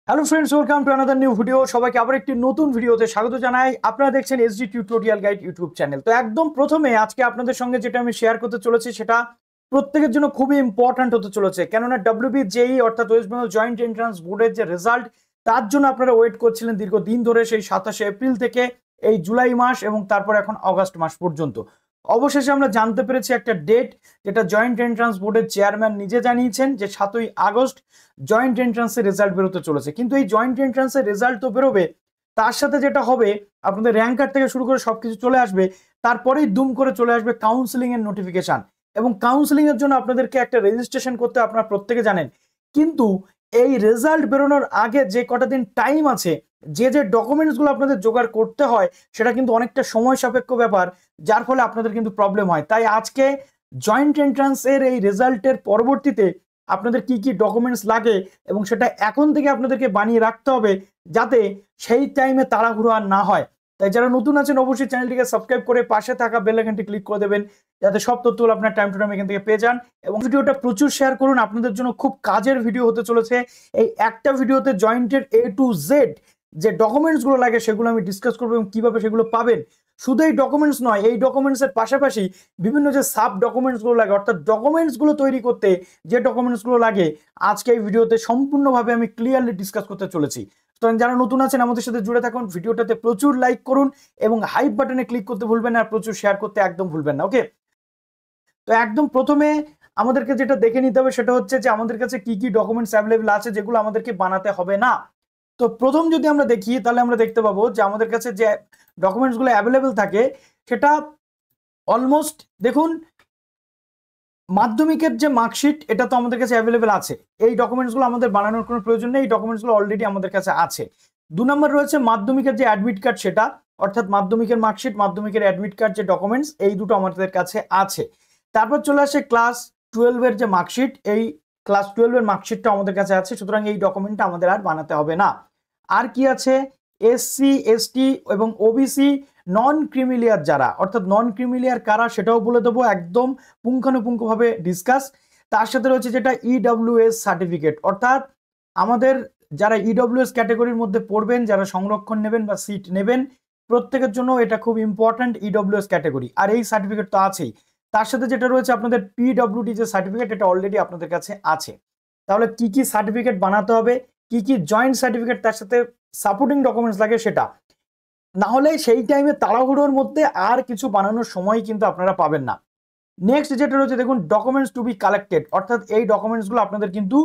Hello friends, welcome to another new video. সবাইকে আবার একটি নতুন ভিডিওতে স্বাগত জানাই। আপনারা দেখছেন SD tutorial guide YouTube channel. তো একদম প্রথমে আজকে আপনাদের সঙ্গে যেটা আমি শেয়ার করতে চলেছি সেটা প্রত্যেকের জন্য খুবই ইম্পর্ট্যান্ট হতে চলেছে, কেননা WBJEE অর্থাৎ ওয়েস্ট বেঙ্গল জয়েন্ট এন্ট্রান্স বোর্ডের যে রেজাল্ট, তার জন্য আপনারা ওয়েট করছিলেন দীর্ঘদিন ধরে, সেই 27শে এপ্রিল থেকে এই জুলাই মাস এবং তারপর এখন অগাস্ট মাস পর্যন্ত। অবশেষে আমরা জানতে পেরেছি একটা ডেট, যেটা জয়েন্ট এন্ট্রান্স বোর্ডের চেয়ারম্যান নিজে জানিয়েছেন যে 7ই আগস্ট জয়েন্ট এন্ট্রান্সের রেজাল্ট বেরোতে চলেছে। কিন্তু এই জয়েন্ট এন্ট্রান্সের রেজাল্ট তো বেরোবে, তার সাথে যেটা হবে আপনাদের র্যাঙ্কার থেকে শুরু করে সবকিছু চলে আসবে, তারপরেই দুম করে চলে আসবে কাউন্সিলিং এর নোটিফিকেশন। এবং কাউন্সিলিং এর জন্য আপনাদেরকে একটা রেজিস্ট্রেশন করতে আপনারা প্রত্যেকে জানেন। কিন্তু এই রেজাল্ট বেরোনোর আগে যে কটা দিন টাইম আছে, যে যে ডকুমেন্টসগুলো আপনাদের জোগাড় করতে হয়, সেটা কিন্তু অনেকটা সময় সাপেক্ষ ব্যাপার, যার ফলে আপনাদের কিন্তু প্রবলেম হয়। তাই আজকে জয়েন্ট এন্ট্রান্স এর এই রেজাল্টের পরবর্তীতে আপনাদের কি কি ডকুমেন্টস লাগে এবং সেটা এখন থেকে আপনাদেরকে বানিয়ে রাখতে হবে, যাতে সেই টাইমে তাড়াহুড়ো আর না হয়। তাই যারা নতুন আছেন অবশ্যই চ্যানেলটিকে সাবস্ক্রাইব করে পাশে থাকা বেল আইকনটি ক্লিক করে দেবেন, যাতে সব তথ্যগুলো আপনার টাইম টু টাইম এখান থেকে পেয়ে যান। এবং ভিডিওটা প্রচুর শেয়ার করুন, আপনাদের জন্য খুব কাজের ভিডিও হতে চলেছে। এই একটা ভিডিওতে জয়েন্টের A to Z যে ডকুমেন্টসগুলো লাগে সেগুলো আমি ডিসকাস করবো এবং কিভাবে সেগুলো পাবেন। শুধু এই ডকুমেন্টস নয়, এই ডকুমেন্টসের পাশাপাশি বিভিন্ন যে সাব ডকুমেন্টসগুলো লাগে, অর্থাৎ ডকুমেন্টসগুলো তৈরি করতে যে ডকুমেন্টসগুলো লাগে, আজকে এই ভিডিওতে সম্পূর্ণভাবে আমি ক্লিয়ারলি ডিসকাস করতে চলেছি। তো যারা নতুন আছেন আমাদের সাথে জুড়ে থাকুন, ভিডিওটাতে প্রচুর লাইক করুন এবং হাইপ বাটনে ক্লিক করতে ভুলবেন না, আর প্রচুর শেয়ার করতে একদম ভুলবেন না। ওকে, তো একদম প্রথমে আমাদেরকে যেটা দেখে নিতে হবে সেটা হচ্ছে যে আমাদের কাছে কি কি ডকুমেন্টস অ্যাভেলেবল আছে যেগুলো আমাদেরকে বানাতে হবে না। তো প্রথম যদি আমরা দেখি তাহলে আমরা দেখতে পাবো যে আমাদের কাছে যে ডকুমেন্টসগুলো অ্যাভেলেবল থাকে সেটা অলমোস্ট, দেখুন, মাধ্যমিকের যে মার্কশিট এটা তো আমাদের কাছে অ্যাভেলেবেল আছে। এই ডকুমেন্টসগুলো আমাদের বানানোর কোনো প্রয়োজন নেই, এই ডকুমেন্টসগুলো অলরেডি আমাদের কাছে আছে। 2 নম্বর রয়েছে মাধ্যমিকের যে অ্যাডমিট কার্ড, সেটা অর্থাৎ মাধ্যমিকের মার্কশিট, মাধ্যমিকের অ্যাডমিট কার্ড যে ডকুমেন্টস, এই দুটো আমাদের কাছে আছে। তারপর চলে আসে ক্লাস 12 এর যে মার্কশিট, এই ক্লাস 12 এর মার্কশিটটা আমাদের কাছে আছে, সুতরাং এই ডকুমেন্টটা আমাদের আর বানাতে হবে না। আর কি আছে, SC ST এবং OBC নন ক্রিমিলিয়ার যারা, অর্থাৎ নন ক্রিমিলিয়ার কারা সেটাও বলে দেবো, একদম পুঙ্খানুপুঙ্খভাবে ডিসকাস। তার সাথে রয়েছে যেটা EWS সার্টিফিকেট, অর্থাৎ আমাদের যারা EWS ক্যাটাগরির মধ্যে পড়বেন, যারা সংরক্ষণ নেবেন বা সিট নেবেন, প্রত্যেকের জন্য এটা খুব ইম্পর্ট্যান্ট EWS ক্যাটাগরি, আর এই সার্টিফিকেট তো আছেই। তার সাথে যেটা রয়েছে আপনাদের PWD যে সার্টিফিকেট, এটা অলরেডি আপনাদের কাছে আছে। তাহলে কি কি সার্টিফিকেট বানাতে হবে, কি কি জয়েন্ট সার্টিফিকেট তার সাথে সাপোর্টিং ডকুমেন্টস লাগে, সেটা না হলে সেই টাইমে তাড়াহুড়োর মধ্যে আর কিছু বানানোর সময় কিন্তু আপনারা পাবেন না। নেক্সট যেটা রয়েছে দেখুন, ডকুমেন্টস টু বি কালেক্টেড, অর্থাৎ এই ডকুমেন্টসগুলো আপনাদের কিন্তু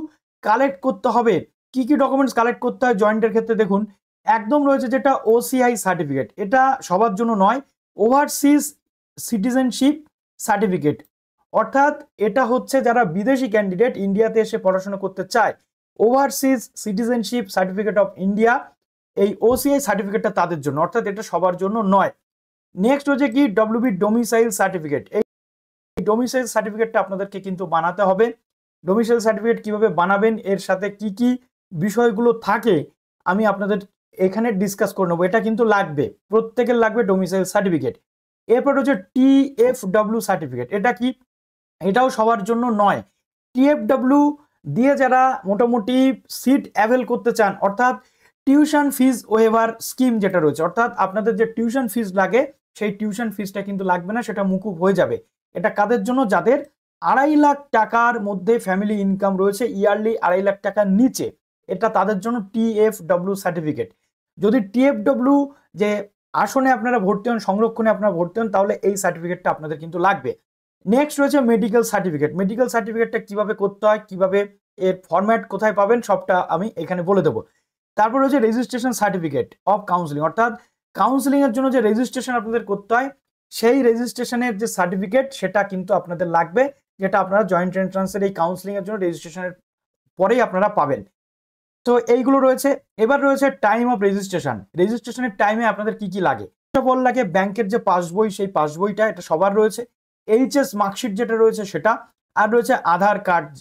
কালেক্ট করতে হবে। কি কি ডকুমেন্টস কালেক্ট করতে হয় জয়েন্টের ক্ষেত্রে দেখুন, একদম রয়েছে যেটা OCI সার্টিফিকেট, এটা সবার জন্য নয়, ওভারসিজ সিটিজেনশিপ সার্টিফিকেট, অর্থাৎ এটা হচ্ছে যারা বিদেশি ক্যান্ডিডেট ইন্ডিয়াতে এসে পড়াশোনা করতে চায়, overseas citizenship certificate of India, এই OCI সার্টিফিকেটটা তাদের জন্য, অর্থাৎ এটা সবার জন্য নয়। নেক্সট হচ্ছে কি WB ডোমিসাইল সার্টিফিকেট, এই ডোমিসাইল সার্টিফিকেটটা আপনাদেরকে কিন্তু বানাতে হবে। ডোমিসাইল সার্টিফিকেট কিভাবে বানাবেন, এর সাথে কি কি বিষয়গুলো থাকে আমি আপনাদের এখানে ডিসকাস করে নেবো, এটা কিন্তু লাগবে, প্রত্যেকের লাগবে ডোমিসাইল সার্টিফিকেট। এরপর হচ্ছে TFW সার্টিফিকেট, এটা কি, এটাও সবার জন্য নয়। TFW দিয়ে যারা মোটামুটি সিট অ্যাভেল করতে চান, অর্থাৎ টিউশন ফিজ ওয়েভার স্কিম যেটা রয়েছে, অর্থাৎ আপনাদের যে টিউশন ফিজ লাগে সেই টিউশন ফিজটা কিন্তু লাগবে না, সেটা মুকুব হয়ে যাবে। এটা কাদের জন্য, যাদের 2.5 লাখ টাকার মধ্যে ফ্যামিলি ইনকাম রয়েছে, ইয়ারলি 2.5 লাখ টাকার নিচে, এটা তাদের জন্য TFW সার্টিফিকেট। যদি TFW যে আসনে আপনারা ভর্তি হন, সংরক্ষণে আপনারা ভর্তি হন, তাহলে এই সার্টিফিকেটটা আপনাদের কিন্তু লাগবে। নেক্সট রয়েছে মেডিকেল সার্টিফিকেট, মেডিকেল সার্টিফিকেটটা কিভাবে করতে হয়, কিভাবে এর ফরম্যাট কোথায় পাবেন, সবটা আমি এখানে বলে দেবো। তারপর রয়েছে রেজিস্ট্রেশন সার্টিফিকেট অফ কাউন্সিলিং, অর্থাৎ কাউন্সিলিং এর জন্য যে রেজিস্ট্রেশন আপনাদের করতে হয়, সেই রেজিস্ট্রেশনের যে সার্টিফিকেট সেটা কিন্তু আপনাদের লাগবে, যেটা আপনারা জয়েন্ট এন্ট্রান্সের এই কাউন্সিলিং এর জন্য রেজিস্ট্রেশনের পরেই আপনারা পাবেন। তো এইগুলো রয়েছে। এবার রয়েছে টাইম অফ রেজিস্ট্রেশন, রেজিস্ট্রেশনের টাইমে আপনাদের কি কি লাগে, বল লাগে ব্যাংকের যে পাসবই, সেই পাসবইটা এটা সবার রয়েছে, HS মার্কশিট যেটা রয়েছে সেটা, আর রয়েছে আধার কার্ড,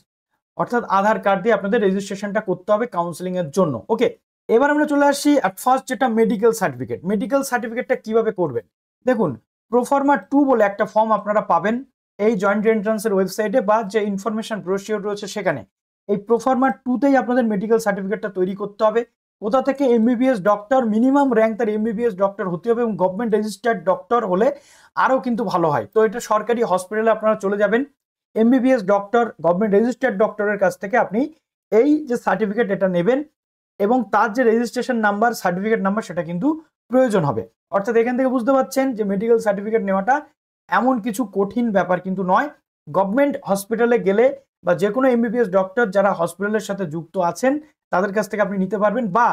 অর্থাৎ আধার কার্ড দিয়ে আপনাদের রেজিস্ট্রেশনটা করতে হবে কাউন্সিলিং এর জন্য। ওকে, এবার আমরা চলে আসছি অ্যাট ফার্স্ট যেটা মেডিকেল সার্টিফিকেট। মেডিকেল সার্টিফিকেটটা কিভাবে করবেন, দেখুন, প্রোফর্মা 2 বলে একটা ফর্ম আপনারা পাবেন এই জয়েন্ট এন্ট্রান্সের ওয়েবসাইটে বা যে ইনফরমেশন ব্রোশিওর রয়েছে সেখানে। এই প্রোফার্মা 2তেই আপনাদের মেডিকেল সার্টিফিকেটটা তৈরি করতে হবে। কোথা থেকে? এমবিবিএস ডক্টর, মিনিমাম র্যাঙ্ক তার এমবিবিএস ডক্টর হতে হবে এবং গভর্নমেন্ট রেজিস্টার্ড ডক্টর হলে আরও কিন্তু ভালো হয়। তো এটা সরকারি হসপিটালে আপনারা চলে যাবেন, এমবিবিএস ডক্টর গভর্নমেন্ট রেজিস্টার্ড ডক্টরের কাছ থেকে আপনি এই যে সার্টিফিকেট এটা নেবেন এবং তার যে রেজিস্ট্রেশন নাম্বার, সার্টিফিকেট নাম্বার সেটা কিন্তু প্রয়োজন হবে। অর্থাৎ এখান থেকে বুঝতে পারছেন যে মেডিকেল সার্টিফিকেট নেওয়াটা এমন কিছু কঠিন ব্যাপার কিন্তু নয়। গভর্নমেন্ট হসপিটালে গেলে বা যে কোনো এমবিবিএস ডক্টর যারা হসপিটালের সাথে যুক্ত আছেন তাদের কাছ থেকে আপনি নিতে পারবেন, বা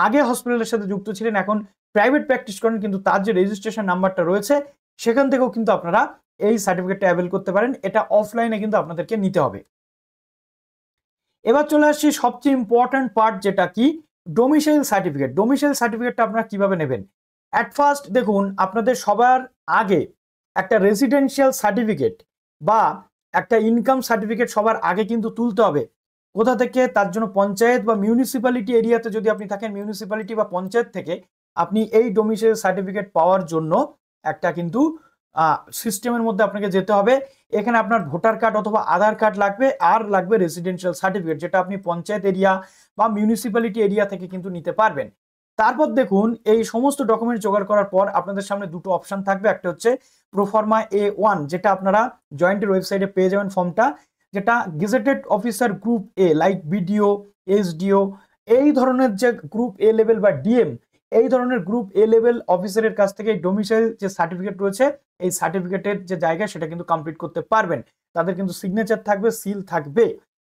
আগে হসপিটালের সাথে যুক্ত ছিলেন এখন প্রাইভেট প্র্যাকটিস করেন কিন্তু তার যে রেজিস্ট্রেশন নাম্বারটা রয়েছে সেখান থেকেও কিন্তু আপনারা এই সার্টিফিকেটটা অ্যাভেল করতে পারেন। এটা অফলাইনে কিন্তু আপনাদেরকে নিতে হবে। এবার চলে আসছি সবচেয়ে ইম্পর্ট্যান্ট পার্ট, যেটা কি ডোমিসাইল সার্টিফিকেট। ডোমিসাইল সার্টিফিকেটটা আপনারা কিভাবে নেবেন? অ্যাট ফার্স্ট দেখুন, আপনাদের সবার আগে একটা রেসিডেন্সিয়াল সার্টিফিকেট বা একটা ইনকাম সার্টিফিকেট সবার আগে কিন্তু তুলতে হবে। কোথা থেকে? তার জন্য পঞ্চায়েত বা মিউনিসিপ্যালিটি এরিয়াতে যদি আপনি থাকেন, মিউনিসিপ্যালিটি বা পঞ্চায়েত থেকে আপনি এই ডোমিসাইল সার্টিফিকেট পাওয়ার জন্য একটা কিন্তু সিস্টেমের মধ্যে আপনাকে যেতে হবে। এখানে আপনার ভোটার কার্ড অথবা আধার কার্ড লাগবে, আর লাগবে রেসিডেন্সিয়াল সার্টিফিকেট, যেটা আপনি পঞ্চায়েত এরিয়া বা মিউনিসিপ্যালিটি এরিয়া থেকে কিন্তু নিতে পারবেন। তারপর দেখুন, এই সমস্ত ডকুমেন্ট জোগাড় করার পর আপনাদের সামনে দুটো অপশন থাকবে। একটা হচ্ছে প্রোফার্মা A1, যেটা আপনারা জয়েন্টের ওয়েবসাইটে পেয়ে যাবেন ফর্মটা, যেটা গেজেটেড অফিসার গ্রুপ এ লাইক বিডিও, এসডিও, এই ধরনের যে গ্রুপ এ লেভেল বা ডিএম, এই ধরনের গ্রুপ এ লেভেল অফিসারের কাছ থেকে ডোমিসাইল যে সার্টিফিকেট রয়েছে এই সার্টিফিকেটের যে জায়গা সেটা কিন্তু কমপ্লিট করতে পারবেন। তাদের কিন্তু সিগনেচার থাকবে, সিল থাকবে।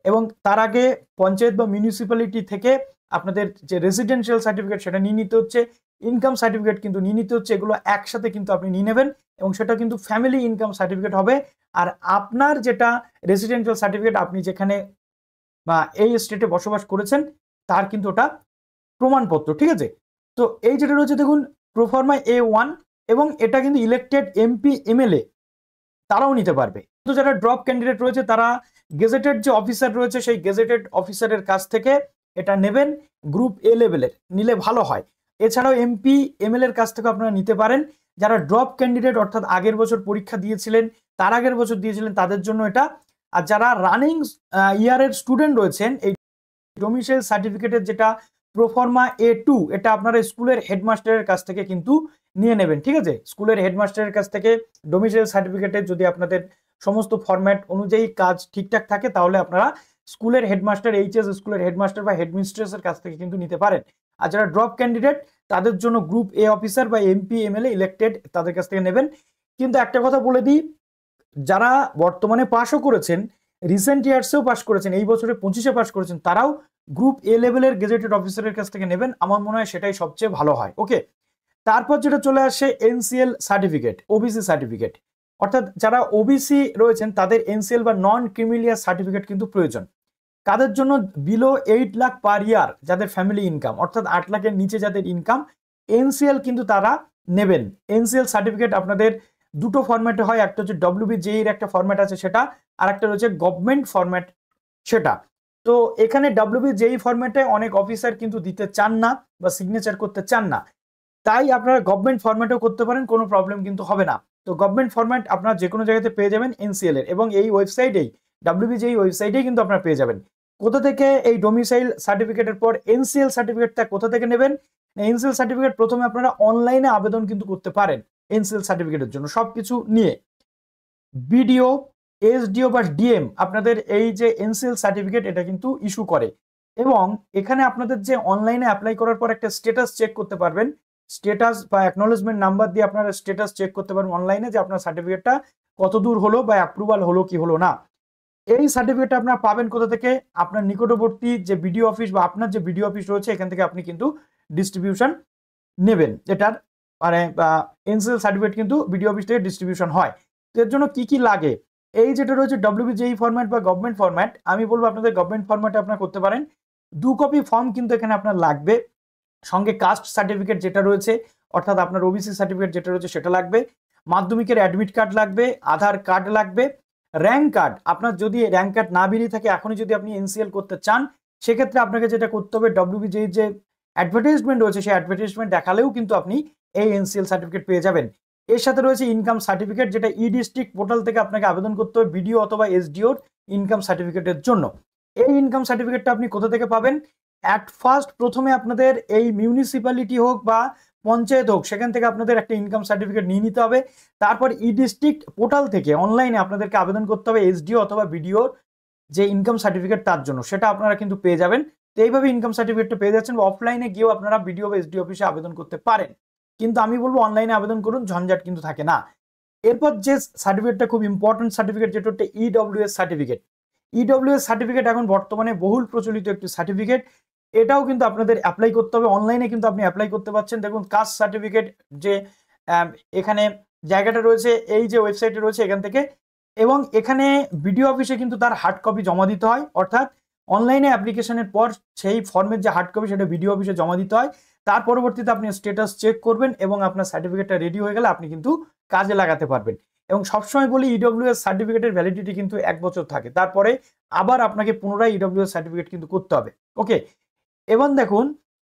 এবং তার আগে পঞ্চায়েত বা মিউনিসিপ্যালিটি থেকে আপনাদের যে রেসিডেন্সিয়াল সার্টিফিকেট সেটা নিয়ে নিতে হচ্ছে, ইনকাম সার্টিফিকেট কিন্তু নিয়ে নিতে হচ্ছে। এগুলো একসাথে কিন্তু আপনি নিয়ে নেবেন এবং সেটা কিন্তু ফ্যামিলি ইনকাম সার্টিফিকেট হবে। আর আপনার যেটা রেসিডেন্সিয়াল সার্টিফিকেট, আপনি যেখানে বা এই স্টেটে বসবাস করেছেন তার কিন্তু ওটা প্রমাণপত্র, ঠিক আছে? তো এই যেটা রয়েছে দেখুন, প্রোফার্মা A1, এবং এটা কিন্তু ইলেক্টেড এমপি এমএলএ তারাও নিতে পারবে। তো যারা ড্রপ ক্যান্ডিডেট রয়েছে তারা গেজেটেড যে অফিসার রয়েছে সেই গেজেটেড অফিসারের কাছ থেকে এটা নেবেন, গ্রুপ এ লেভেলের নিলে ভালো হয়। এছাড়াও এমপি এমএলএ এর কাছ থেকে আপনারা নিতে পারেন। যারা ড্রপ ক্যান্ডিডেট অর্থাৎ আগের বছর পরীক্ষা দিয়েছিলেন, তার আগের বছর দিয়েছিলেন, তাদের জন্য এটা। আর যারা রানিং ইয়ারের স্টুডেন্ট রয়েছেন, এই ডোমিসাইল সার্টিফিকেটের যেটা প্রোফার্মা A2, এটা আপনারা স্কুলের হেডমাস্টারের কাছ থেকে কিন্তু নিয়ে নেবেন, ঠিক আছে? স্কুলের হেডমাস্টারের কাছ থেকে ডোমিসাইল সার্টিফিকেটের যদি আপনাদের সমস্ত ফরম্যাট অনুযায়ী কাজ ঠিকঠাক থাকে তাহলে আপনারা স্কুলের হেডমাস্টার, এইচএস স্কুলের হেডমাস্টার বা হেডমিস্ট্রেসের কাছ থেকে কিন্তু নিতে পারেন। আর যারা ড্রপ ক্যান্ডিডেট তাদের জন্য গ্রুপ এ অফিসার বা এমপি এমএলএ ইলেক্টেড তাদের কাছ থেকে নেবেন। কিন্তু একটা কথা বলে দিই, যারা বর্তমানে পাসও করেছেন, রিসেন্ট ইয়ার্সেও পাস করেছেন, এই বছরে 25-এ পাস করেছেন, তারাও গ্রুপ এ লেভেলের গেজেটেড অফিসারের কাছ থেকে নেবেন। আমার মনে হয় সেটাই সবচেয়ে ভালো হয়। ওকে, তারপর যেটা চলে আসে এনসিএল সার্টিফিকেট, ওবিসি সার্টিফিকেট। অর্থাৎ যারা ওবিসি রয়েছেন তাদের এনসিএল বা নন ক্রিমিলিয়ার সার্টিফিকেট কিন্তু প্রয়োজন। কাদের জন্য? বিলো 8 লাখ পার ইয়ার যাদের ফ্যামিলি ইনকাম, অর্থাৎ 8 লাখের নিচে যাদের ইনকাম, এনসিএল কিন্তু তারা নেবেন। এনসিএল সার্টিফিকেট আপনাদের দুটো ফরম্যাটে হয়, একটা হচ্ছে WBJE এর একটা ফরম্যাট আছে সেটা, আর একটা রয়েছে গভর্নমেন্ট ফরম্যাট সেটা। তো এখানে WBJE ফরম্যাটে অনেক অফিসার কিন্তু দিতে চান না বা সিগনেচার করতে চান না, তাই আপনারা গভর্নমেন্ট ফরম্যাটেও করতে পারেন, কোনো প্রবলেম কিন্তু হবে না। তো গভর্নমেন্ট ফরম্যাট আপনারা যে কোনো জায়গাতে পেয়ে যাবেন এনসিএল এর, এবং এই ওয়েবসাইটেই WBJE ওয়েবসাইটেই কিন্তু আপনারা পেয়ে যাবেন। কোথা থেকে এই ডোমিসাইল সার্টিফিকেটের পর এনসিএল সার্টিফিকেটটা কোথা থেকে নেবেন? এনসিএল সার্টিফিকেট প্রথমে আপনারা অনলাইনে আবেদন কিন্তু করতে পারেন এনসিএল সার্টিফিকেটের জন্য সবকিছু নিয়ে। বিডিও, এসডিও বা ডিএম আপনাদের এই যে এনসিএল সার্টিফিকেট এটা কিন্তু ইস্যু করে, এবং এখানে আপনাদের যে অনলাইনে অ্যাপ্লাই করার পর একটা স্ট্যাটাস চেক করতে পারবেন, স্ট্যাটাস বা অ্যাকনোলেজমেন্ট নাম্বার দিয়ে আপনারা স্ট্যাটাস চেক করতে পারবেন অনলাইনে যে আপনার সার্টিফিকেটটা কত দূর হলো বা অ্যাপ্রুভাল হলো কি হলো না। এই সার্টিফিকেট আপনারা পাবেন কোথা থেকে? আপনার নিকটবর্তী যে বিডিও অফিস বা আপনার যে বিডিও অফিস রয়েছে এখান থেকে আপনি কিন্তু ডিস্ট্রিবিউশন নেবেন। এটার মানে এনসিএল সার্টিফিকেট কিন্তু বিডিও অফিস থেকে ডিস্ট্রিবিউশন হয়। তো এর জন্য কি কি লাগে? এই যেটা রয়েছে WBJE ফরম্যাট বা গভর্নমেন্ট ফরম্যাট, আমি বলবো আপনাদের গভর্নমেন্ট ফরম্যাটে আপনারা করতে পারেন। 2 কপি ফর্ম কিন্তু এখানে আপনার লাগবে, সঙ্গে কাস্ট সার্টিফিকেট যেটা রয়েছে অর্থাৎ আপনার ওবিসি সার্টিফিকেট যেটা রয়েছে সেটা লাগবে, মাধ্যমিকের অ্যাডমিট কার্ড লাগবে, আধার কার্ড লাগবে, র্যাঙ্ক কার্ড। আপনার যদি র্যাঙ্ক কার্ড না বেরিয়ে থাকে এখনই যদি আপনি এনসিএল করতে চান সেক্ষেত্রে আপনাকে যেটা করতে হবে WBJE যে অ্যাডভার্টাইজমেন্ট রয়েছে সেই অ্যাডভার্টাইজমেন্ট দেখালেও কিন্তু আপনি এই এনসিএল সার্টিফিকেট পেয়ে যাবেন। এর সাথে রয়েছে ইনকাম সার্টিফিকেট, যেটা ই ডিস্ট্রিক্ট পোর্টাল থেকে আপনাকে আবেদন করতে হবে বিডিও অথবা এসডিওর ইনকাম সার্টিফিকেটের জন্য। এই ইনকাম সার্টিফিকেটটা আপনি কোথা থেকে পাবেন? অ্যাট ফার্স্ট প্রথমে আপনাদের এই মিউনিসিপ্যালিটি হোক বা পঞ্চায়েত হোক, সেখান থেকে আপনাদের একটা ইনকাম সার্টিফিকেট নিয়ে নিতে হবে। তারপর ই ডিস্ট্রিক্ট পোর্টাল থেকে অনলাইনে আপনাদেরকে আবেদন করতে হবে এসডিও অথবা বিডিওর যে ইনকাম সার্টিফিকেট তার জন্য, সেটা আপনারা কিন্তু পেয়ে যাবেন। তো এইভাবে ইনকাম সার্টিফিকেটটা পেয়ে যাচ্ছেন। অফলাইনে গিয়েও আপনারা বিডিও বা এসডিও অফিসে আবেদন করতে পারেন, কিন্তু আমি বলবো অনলাইনে আবেদন করুন, ঝঞ্ঝাট কিন্তু থাকে না। এরপর যে সার্টিফিকেটটা খুব ইম্পর্টেন্ট সার্টিফিকেট, যেটা হচ্ছে ইডব্লিউএস সার্টিফিকেট। ইডব্লিউএস সার্টিফিকেট এখন বর্তমানে বহুল প্রচলিত একটি সার্টিফিকেট। এটাও কিন্তু আপনাদের অ্যাপ্লাই করতে হবে, অনলাইনে কিন্তু আপনি অ্যাপ্লাই করতে পারছেন। দেখুন কাস্ট সার্টিফিকেট যে এখানে জায়গাটা রয়েছে, এই যে ওয়েবসাইটে রয়েছে এখান থেকে, এবং এখানে বিডিও অফিসে কিন্তু তার হার্ড কপি জমা দিতে হয়, অর্থাৎ অনলাইনে অ্যাপ্লিকেশনের পর সেই ফর্মের যে হার্ড কপি সেটা বিডিও অফিসে জমা দিতে হয়। তার পরবর্তীতে আপনি স্ট্যাটাস চেক করবেন এবং আপনার সার্টিফিকেটটা রেডি হয়ে গেলে আপনি কিন্তু কাজে লাগাতে পারবেন। এবং সবসময় বলি ইডব্লিউএস সার্টিফিকেটের ভ্যালিডিটি কিন্তু 1 বছর থাকে, তারপরে আবার আপনাকে পুনরায় ইডব্লিউএস সার্টিফিকেট কিন্তু করতে হবে। ওকে, এবং দেখুন,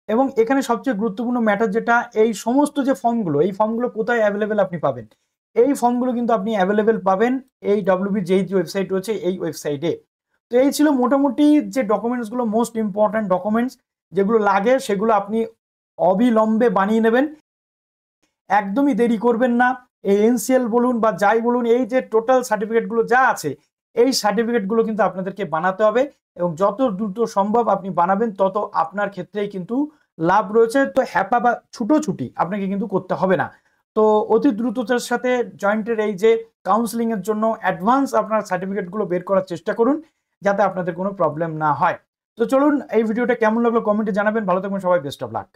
এবং এখানে সবচেয়ে গুরুত্বপূর্ণ ম্যাটার যেটা, এই সমস্ত যে ফর্মগুলো, এই ফর্মগুলো কোথায় অ্যাভেলেবেল আপনি পাবেন? এই ফর্মগুলো কিন্তু আপনি অ্যাভেলেবেল পাবেন এই ডব্লিউবি যেই যে ওয়েবসাইট রয়েছে এই ওয়েবসাইটে। তো এই ছিল মোটামুটি যে ডকুমেন্টসগুলো, মোস্ট ইম্পর্ট্যান্ট ডকুমেন্টস যেগুলো লাগে, সেগুলো আপনি অবিলম্বে বানিয়ে নেবেন, একদমই দেরি করবেন না। এই এনসিএল বলুন বা যাই বলুন, এই যে টোটাল সার্টিফিকেটগুলো যা আছে, এই সার্টিফিকেটগুলো কিন্তু আপনাদেরকে বানাতে হবে, এবং যত দ্রুত সম্ভব আপনি বানাবেন তত আপনার ক্ষেত্রেই কিন্তু লাভ রয়েছে। তো হ্যাপা বা ছুটোছুটি আপনাকে কিন্তু করতে হবে না। তো অতি দ্রুততার সাথে জয়েন্টের এই যে কাউন্সিলিং এর জন্য অ্যাডভান্স আপনার সার্টিফিকেটগুলো বের করার চেষ্টা করুন, যাতে আপনাদের কোনো প্রবলেম না হয়। তো চলুন, এই ভিডিওটা কেমন লাগলো কমেন্টে জানাবেন। ভালো থাকবেন সবাই, বেস্ট অফ লাক।